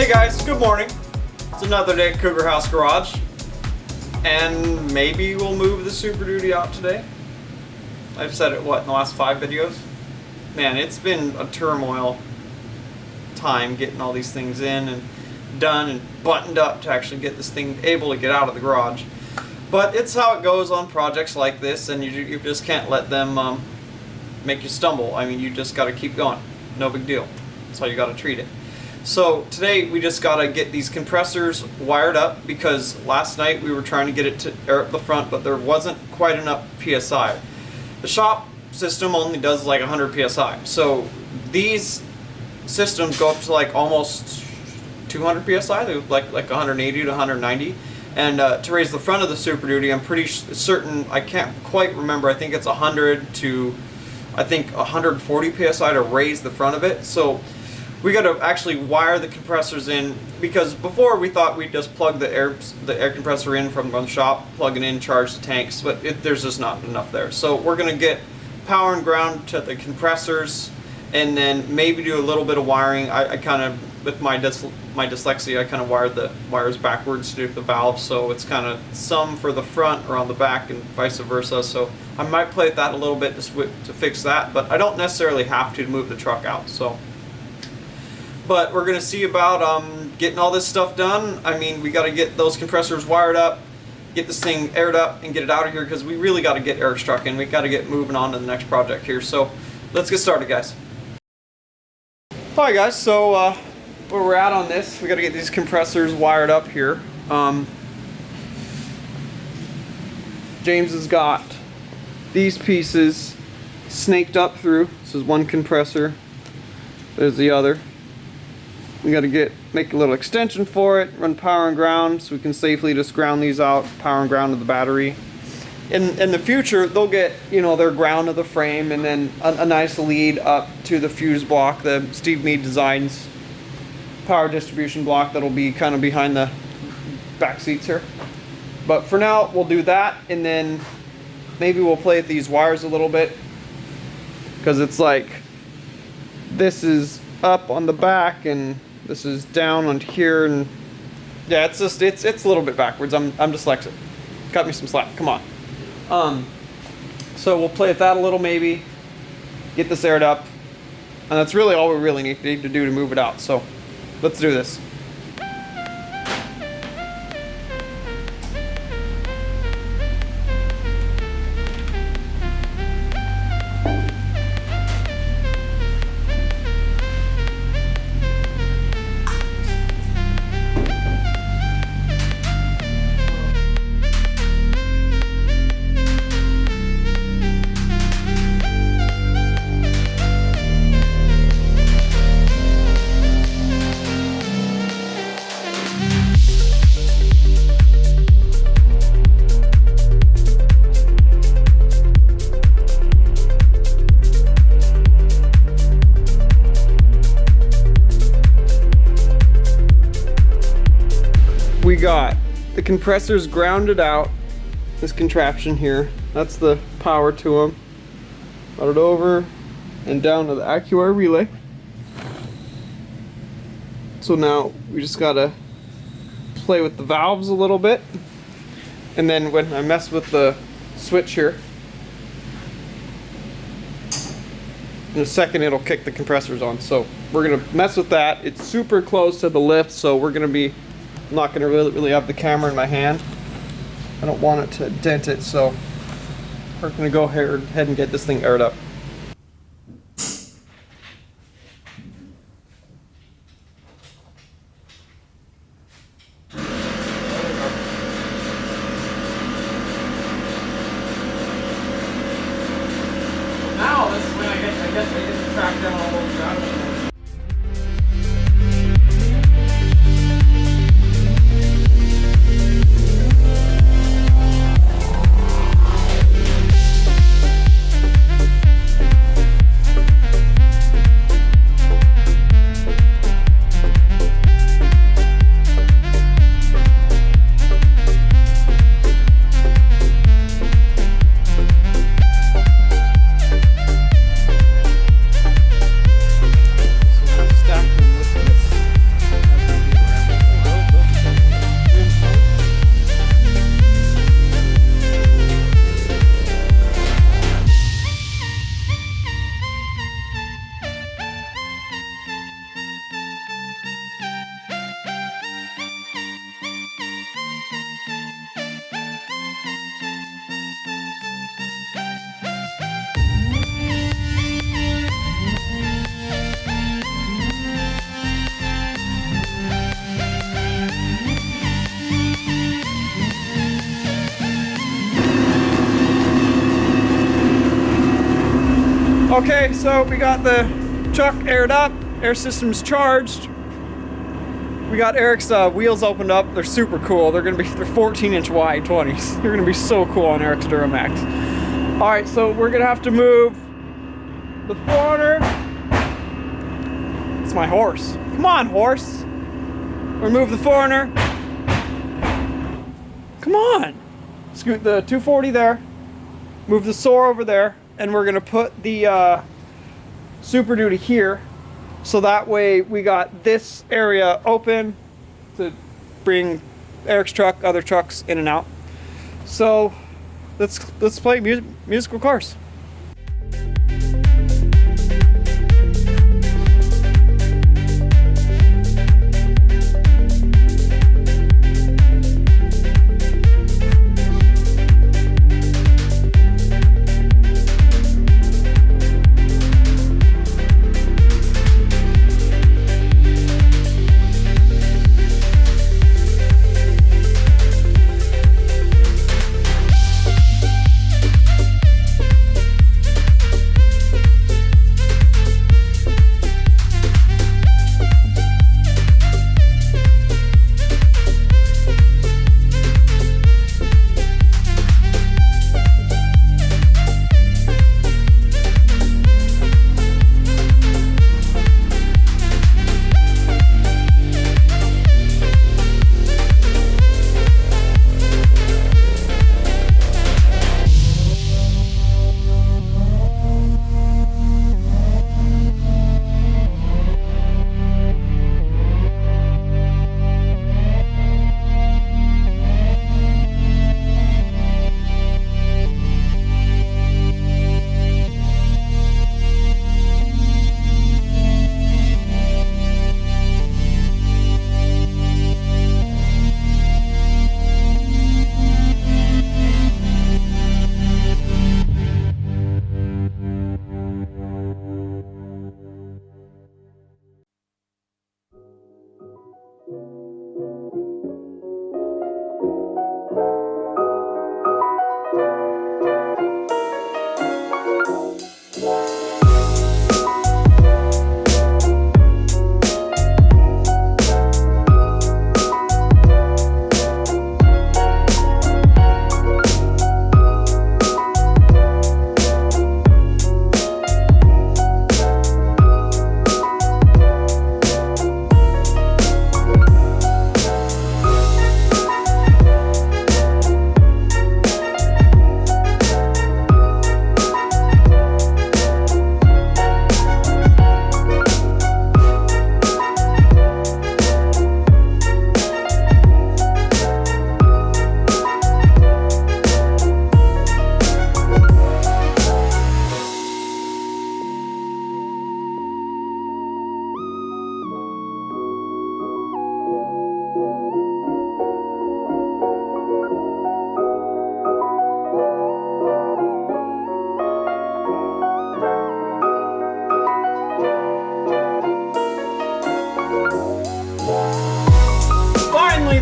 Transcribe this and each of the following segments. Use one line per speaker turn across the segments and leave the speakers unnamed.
Hey guys, good morning. It's another day at Cougar House Garage, and maybe we'll move the Super Duty out today. I've said it, what, in the last 5 videos? Man, it's been a turmoil time getting all these things in and done and buttoned up to actually get this thing able to get out of the garage. But it's how it goes on projects like this, and you just can't let them make you stumble. I mean, you just got to keep going. No big deal. That's how you got to treat it. So today we just got to get these compressors wired up, because last night we were trying to get it to air up the front, but there wasn't quite enough PSI. The shop system only does like 100 PSI. So these systems go up to like almost 200 PSI, they're like 180 to 190. And to raise the front of the Super Duty, I'm pretty certain, I can't quite remember, I think it's 100 to, I think 140 PSI to raise the front of it. So we got to actually wire the compressors in, because before we thought we'd just plug the air compressor in from the shop, plug it in, charge the tanks, but there's just not enough there. So we're going to get power and ground to the compressors, and then maybe do a little bit of wiring. I kind of, with my dyslexia, I kind of wired the wires backwards to the valve, so it's kind of some for the front or on the back and vice versa. So I might play with that a little bit to fix that, but I don't necessarily have to move the truck out. So, but we're going to see about getting all this stuff done. I mean, we got to get those compressors wired up, get this thing aired up, and get it out of here, because we really got to get Eric's truck in. We got to get moving on to the next project here. So let's get started, guys. Alright guys, so where we're at on this, we got to get these compressors wired up here. James has got these pieces snaked up through. This is one compressor, there's the other. We got to make a little extension for it, run power and ground so we can safely just ground these out, power and ground to the battery. In the future, they'll get, you know, their ground of the frame, and then a nice lead up to the fuse block, the Steve Mead Designs power distribution block that'll be kind of behind the back seats here. But for now, we'll do that, and then maybe we'll play with these wires a little bit, because it's like this is up on the back and this is down on here, and yeah, it's just it's a little bit backwards. I'm dyslexic. Cut me some slack. Come on. So we'll play with that a little, maybe get this aired up, and that's really all we really need to do to move it out. So let's do this. We got the compressors grounded out, this contraption here, that's the power to them. Got it over and down to the Accuair relay. So now we just gotta play with the valves a little bit, and then when I mess with the switch here, in a second it'll kick the compressors on. So we're gonna mess with that. It's super close to the lift, so we're gonna be, I'm not going to really have the camera in my hand. I don't want it to dent it, so we're going to go ahead and get this thing aired up. Now, this is when I guess I get to track down all those ground. Okay, so we got the truck aired up, air system's charged. We got Eric's wheels opened up. They're super cool. They're 14-inch wide 20s. They're gonna be so cool on Eric's Duramax. All right, so we're gonna have to move the 400. It's my horse. Come on, horse. Remove the 400. Come on. Scoot the 240 there. Move the Soar over there, and we're gonna put the Super Duty here. So that way we got this area open to bring Eric's truck, other trucks in and out. So let's play musical cars.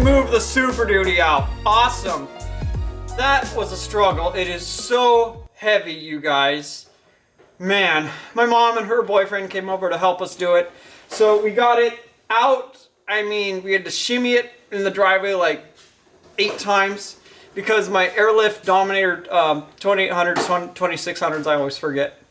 Move the Super Duty out. Awesome. That was a struggle. It is so heavy, you guys. Man, my mom and her boyfriend came over to help us do it. So we got it out. I mean, we had to shimmy it in the driveway like 8 times because my Airlift Dominator 2800s, 2600s, I always forget.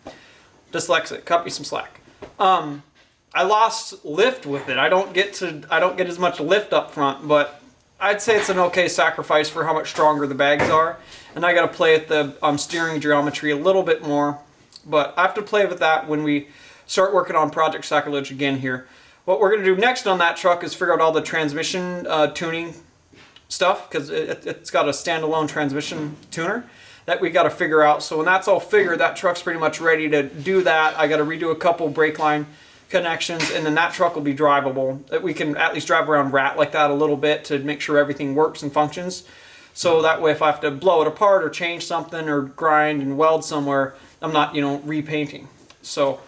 Dyslexic, cut me some slack. I lost lift with it. I don't get as much lift up front, but I'd say it's an okay sacrifice for how much stronger the bags are. And I got to play with the steering geometry a little bit more. But I have to play with that when we start working on Project Sacrilege again here. What we're going to do next on that truck is figure out all the transmission tuning stuff, because it's got a standalone transmission tuner that we got to figure out. So when that's all figured, that truck's pretty much ready to do that. I got to redo a couple brake line connections, and then that truck will be drivable. That we can at least drive around rat like that a little bit to make sure everything works and functions. So that way if I have to blow it apart or change something or grind and weld somewhere, I'm not, repainting. So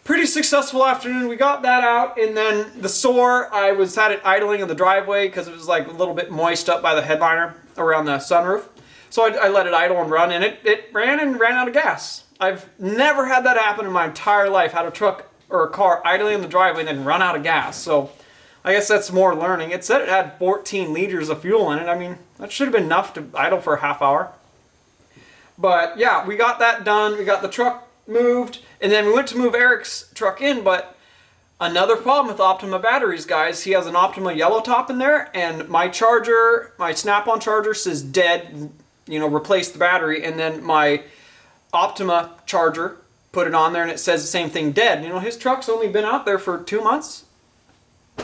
pretty successful afternoon. We got that out, and then the Soar, I had it idling in the driveway because it was like a little bit moist up by the headliner around the sunroof. So I let it idle and run, and it ran out of gas. I've never had that happen in my entire life. Had a truck or a car idling in the driveway and then run out of gas. So I guess that's more learning. It said it had 14 liters of fuel in it. I mean, that should have been enough to idle for a half hour. But yeah, we got that done. We got the truck moved, and then we went to move Eric's truck in, but another problem with Optima batteries, guys. He has an Optima yellow top in there, and my charger, my snap-on charger says dead, you know, replace the battery, and then my Optima charger, put it on there, and it says the same thing, dead. You know, his truck's only been out there for 2 months.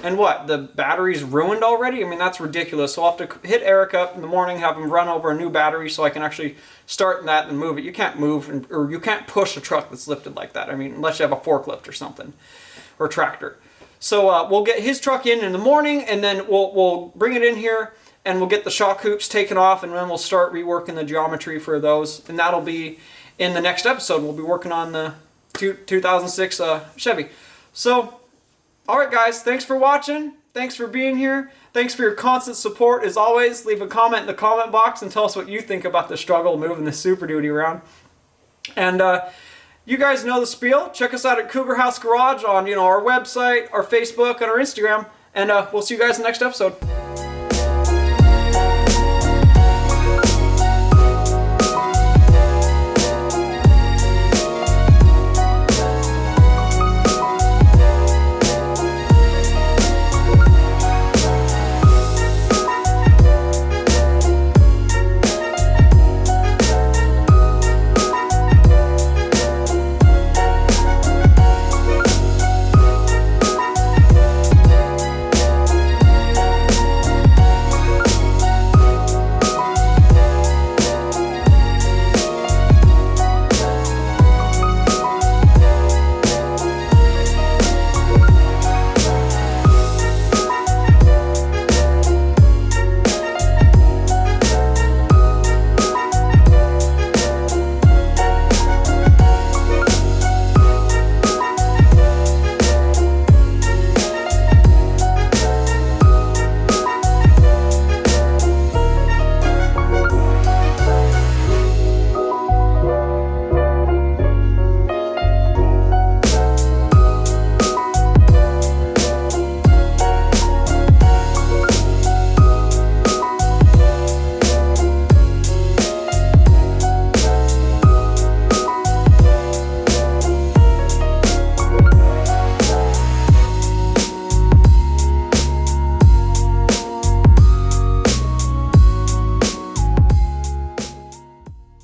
And what, the battery's ruined already? I mean, that's ridiculous. So I'll have to hit Eric up in the morning, have him run over a new battery so I can actually start that and move it. You can't move, or you can't push a truck that's lifted like that. I mean, unless you have a forklift or something, or a tractor. So we'll get his truck in the morning, and then we'll bring it in here, and we'll get the shock hoops taken off, and then we'll start reworking the geometry for those. And that'll be in the next episode. We'll be working on the 2006 Chevy. So, alright guys, thanks for watching. Thanks for being here. Thanks for your constant support. As always, leave a comment in the comment box and tell us what you think about the struggle moving the Super Duty around. And you guys know the spiel. Check us out at Cougar House Garage on, you know, our website, our Facebook, and our Instagram. And we'll see you guys in the next episode.